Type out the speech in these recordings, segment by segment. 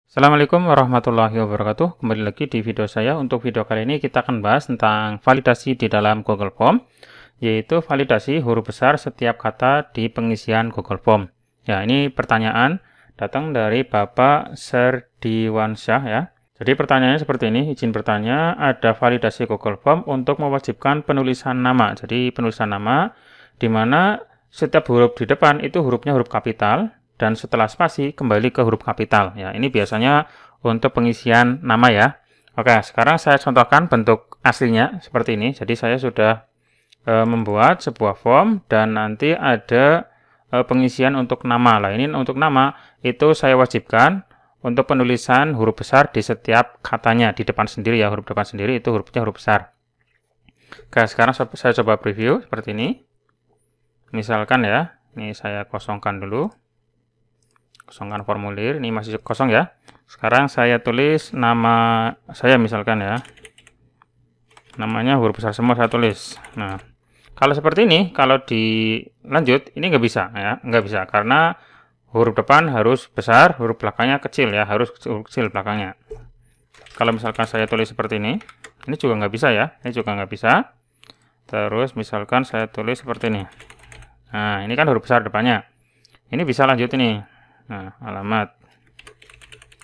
Assalamualaikum warahmatullahi wabarakatuh. Kembali lagi di video saya. Untuk video kali ini kita akan bahas tentang validasi di dalam Google Form, yaitu validasi huruf besar setiap kata di pengisian Google Form. Ya, ini pertanyaan datang dari Bapak Serdiwansyah ya. Jadi pertanyaannya seperti ini, izin bertanya, ada validasi Google Form untuk mewajibkan penulisan nama. Jadi penulisan nama di mana setiap huruf di depan itu hurufnya huruf kapital, dan setelah spasi kembali ke huruf kapital. Ya, ini biasanya untuk pengisian nama ya. Oke, sekarang saya contohkan bentuk aslinya seperti ini. Jadi saya sudah membuat sebuah form dan nanti ada pengisian untuk nama. Lah, ini untuk nama itu saya wajibkan untuk penulisan huruf besar di setiap katanya di depan sendiri ya, huruf depan sendiri itu hurufnya huruf besar. Oke, sekarang saya coba preview seperti ini. Misalkan ya, ini saya kosongkan dulu. Kosongkan formulir, ini masih kosong ya. Sekarang saya tulis nama saya misalkan ya. Namanya huruf besar semua saya tulis. Nah, kalau seperti ini, kalau dilanjut, ini nggak bisa ya. Nggak bisa, karena huruf depan harus besar, huruf belakangnya kecil ya. Harus huruf kecil belakangnya. Kalau misalkan saya tulis seperti ini juga nggak bisa ya. Ini juga nggak bisa. Terus misalkan saya tulis seperti ini. Nah, ini kan huruf besar depannya. Ini bisa lanjut ini. Nah, alamat.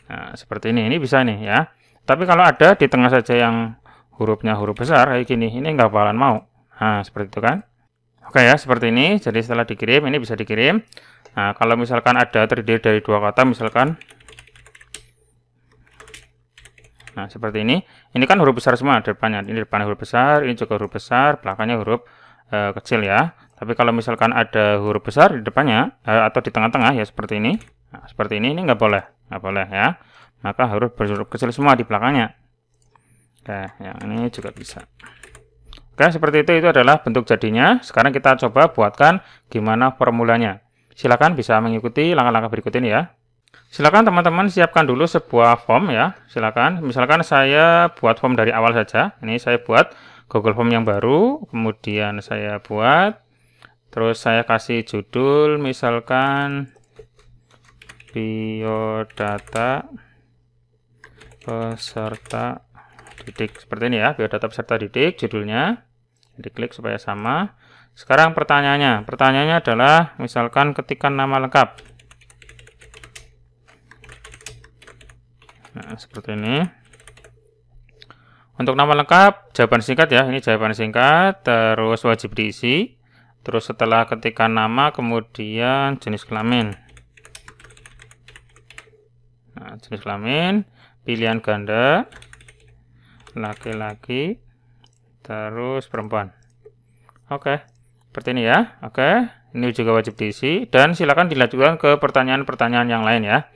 Nah, seperti ini bisa nih ya. Tapi kalau ada di tengah saja yang hurufnya huruf besar kayak gini, ini nggak bakalan mau. Nah, seperti itu kan. Oke ya, seperti ini. Jadi setelah dikirim, ini bisa dikirim. Nah, kalau misalkan ada terdiri dari dua kata, misalkan. Nah, seperti ini. Ini kan huruf besar semua depannya. Ini depannya huruf besar, ini juga huruf besar, belakangnya huruf kecil ya. Tapi kalau misalkan ada huruf besar di depannya atau di tengah-tengah ya seperti ini. Nah, seperti ini nggak boleh ya. Maka harus berhuruf kecil semua di belakangnya. Oke, yang ini juga bisa. Oke, seperti itu adalah bentuk jadinya. Sekarang kita coba buatkan gimana formulanya. Silakan bisa mengikuti langkah-langkah berikut ini ya. Silakan teman-teman siapkan dulu sebuah form ya. Silakan. Misalkan saya buat form dari awal saja. Ini saya buat Google Form yang baru, kemudian saya buat, terus saya kasih judul misalkan biodata peserta didik, seperti ini ya, biodata peserta didik judulnya. Diklik supaya sama. Sekarang pertanyaannya adalah misalkan ketikkan nama lengkap. Nah, seperti ini. Untuk nama lengkap, jawaban singkat ya, ini jawaban singkat, terus wajib diisi. Terus setelah ketikkan nama, kemudian jenis kelamin. Nah, jenis kelamin, pilihan ganda, laki-laki, terus perempuan. Oke, seperti ini ya. Oke, ini juga wajib diisi. Dan silakan dilanjutkan ke pertanyaan-pertanyaan yang lain ya.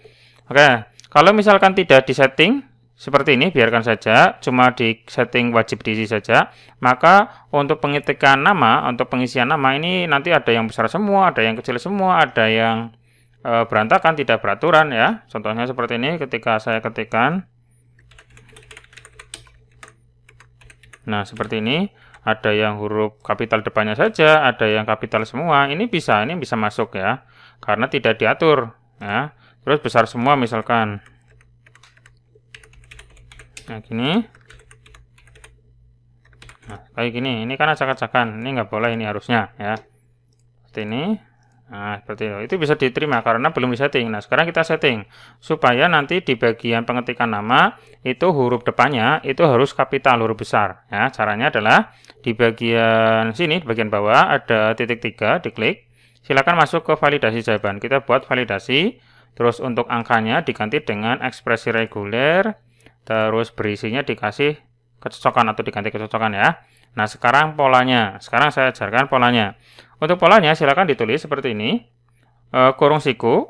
Oke, kalau misalkan tidak disetting, seperti ini, biarkan saja, cuma di setting wajib diisi saja. Maka untuk pengetikan nama, untuk pengisian nama ini nanti ada yang besar semua, ada yang kecil semua, ada yang berantakan, tidak beraturan ya. Contohnya seperti ini ketika saya ketikkan. Nah, seperti ini, ada yang huruf kapital depannya saja, ada yang kapital semua. Ini bisa masuk ya, karena tidak diatur ya. Terus besar semua misalkan. Nah, gini. Nah, kayak gini. Ini kan acak-acakan. Ini nggak boleh, ini harusnya ya. Seperti ini. Nah, seperti itu. Itu bisa diterima karena belum disetting. Nah, sekarang kita setting supaya nanti di bagian pengetikan nama itu huruf depannya itu harus kapital, huruf besar ya. Caranya adalah di bagian sini, di bagian bawah ada titik 3, diklik. Silakan masuk ke validasi jawaban. Kita buat validasi. Terus untuk angkanya diganti dengan ekspresi reguler. Terus berisinya dikasih kecocokan atau diganti kecocokan ya. Nah, sekarang polanya. Sekarang saya ajarkan polanya. Untuk polanya silakan ditulis seperti ini. Kurung siku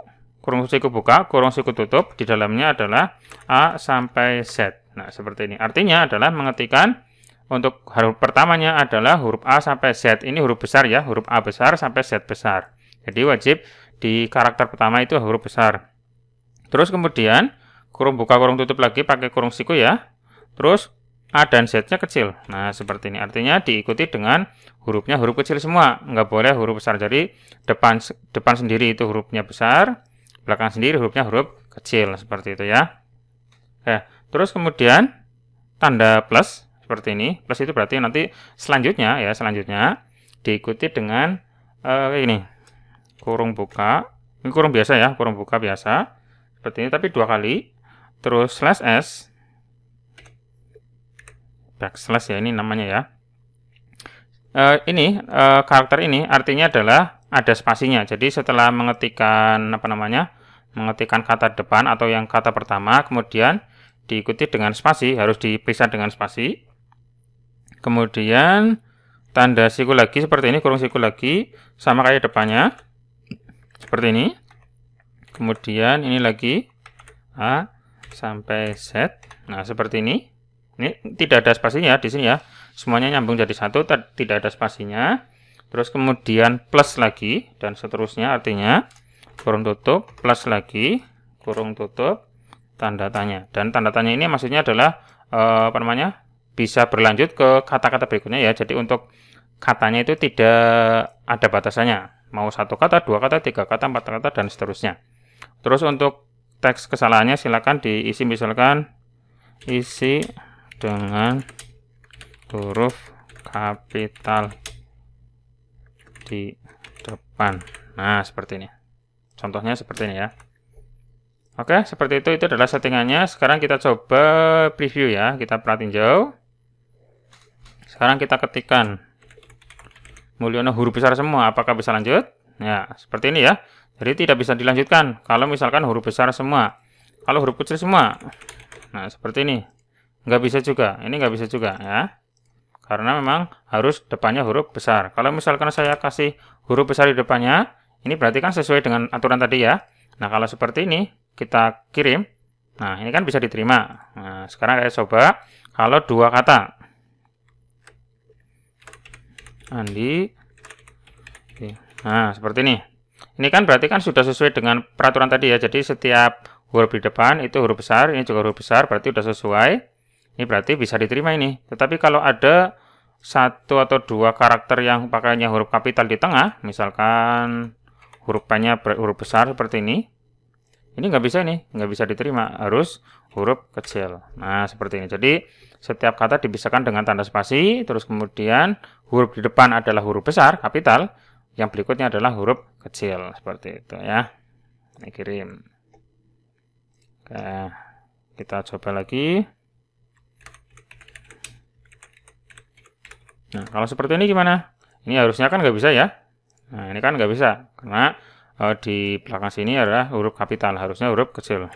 buka, kurung siku tutup. Di dalamnya adalah A sampai Z. Nah, seperti ini. Artinya adalah mengetikkan untuk huruf pertamanya adalah huruf A sampai Z. Ini huruf besar ya, huruf A besar sampai Z besar. Jadi wajib di karakter pertama itu huruf besar. Terus kemudian kurung buka, kurung tutup lagi pakai kurung siku ya. Terus A dan Z-nya kecil. Nah, seperti ini. Artinya diikuti dengan hurufnya huruf kecil semua. Nggak boleh huruf besar. Jadi depan sendiri itu hurufnya besar, belakang sendiri hurufnya huruf kecil. Seperti itu ya. Terus kemudian tanda plus seperti ini. Plus itu berarti nanti selanjutnya diikuti dengan ini kurung buka. Ini kurung biasa ya, kurung buka biasa. Seperti ini tapi 2 kali. Terus slash s backslash ya ini namanya ya. Karakter ini artinya adalah ada spasinya. Jadi setelah mengetikkan mengetikkan kata depan atau yang kata pertama, kemudian diikuti dengan spasi, harus dipisah dengan spasi. Kemudian tanda siku lagi seperti ini, kurung siku lagi, sama kayak depannya. Seperti ini. Kemudian ini lagi A sampai Z. Nah, seperti ini. Ini tidak ada spasinya di sini ya. Semuanya nyambung jadi satu, tidak ada spasinya. Terus kemudian plus lagi dan seterusnya, artinya kurung tutup, plus lagi, kurung tutup, tanda tanya. Dan tanda tanya ini maksudnya adalah bisa berlanjut ke kata-kata berikutnya ya. Jadi untuk katanya itu tidak ada batasannya. Mau 1 kata, 2 kata, 3 kata, 4 kata, dan seterusnya. Terus untuk teks kesalahannya silakan diisi, misalkan isi dengan huruf kapital di depan. Nah, seperti ini. Contohnya seperti ini ya. Oke, seperti itu adalah settingannya. Sekarang kita coba preview ya. Kita perhatiin jauh. Sekarang kita ketikkan Mulyono huruf besar semua. Apakah bisa lanjut? Ya, seperti ini ya. Jadi tidak bisa dilanjutkan kalau misalkan huruf besar semua. Kalau huruf kecil semua, nah seperti ini. Nggak bisa juga. Ini nggak bisa juga ya. Karena memang harus depannya huruf besar. Kalau misalkan saya kasih huruf besar di depannya, ini berarti kan sesuai dengan aturan tadi ya. Nah, kalau seperti ini, kita kirim. Nah, ini kan bisa diterima. Nah, sekarang saya coba kalau 2 kata. Andi. Nah, seperti ini. Ini kan berarti kan sudah sesuai dengan peraturan tadi ya. Jadi setiap huruf di depan itu huruf besar, ini juga huruf besar, berarti sudah sesuai. Ini berarti bisa diterima ini. Tetapi kalau ada 1 atau 2 karakter yang pakainya huruf kapital di tengah, misalkan huruf P-nya huruf besar seperti ini nggak bisa nih, nggak bisa diterima, harus huruf kecil. Nah, seperti ini. Jadi setiap kata dipisahkan dengan tanda spasi, terus kemudian huruf di depan adalah huruf besar, kapital, yang berikutnya adalah huruf kecil, seperti itu ya. Ini kirim. Oke, kita coba lagi. Nah, kalau seperti ini gimana? Ini harusnya kan nggak bisa ya. Nah, ini kan nggak bisa, karena di belakang sini adalah huruf kapital, harusnya huruf kecil.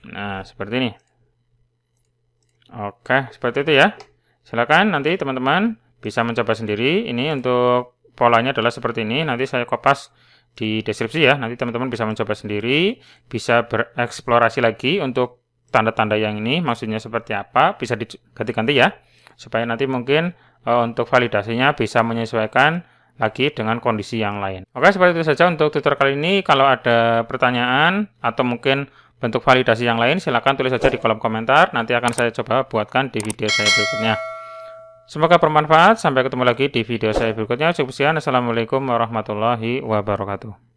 Nah, seperti ini. Oke, seperti itu ya. Silakan nanti teman-teman bisa mencoba sendiri. Ini untuk polanya adalah seperti ini. Nanti saya kopas di deskripsi ya. Nanti teman-teman bisa mencoba sendiri, bisa bereksplorasi lagi untuk tanda-tanda yang ini maksudnya seperti apa, bisa diganti-ganti ya. Supaya nanti mungkin untuk validasinya bisa menyesuaikan lagi dengan kondisi yang lain. Oke, seperti itu saja untuk tutorial kali ini. Kalau ada pertanyaan atau mungkin bentuk validasi yang lain, silahkan tulis saja di kolom komentar. Nanti akan saya coba buatkan di video saya berikutnya. Semoga bermanfaat. Sampai ketemu lagi di video saya berikutnya. Cukup sekian. Assalamualaikum warahmatullahi wabarakatuh.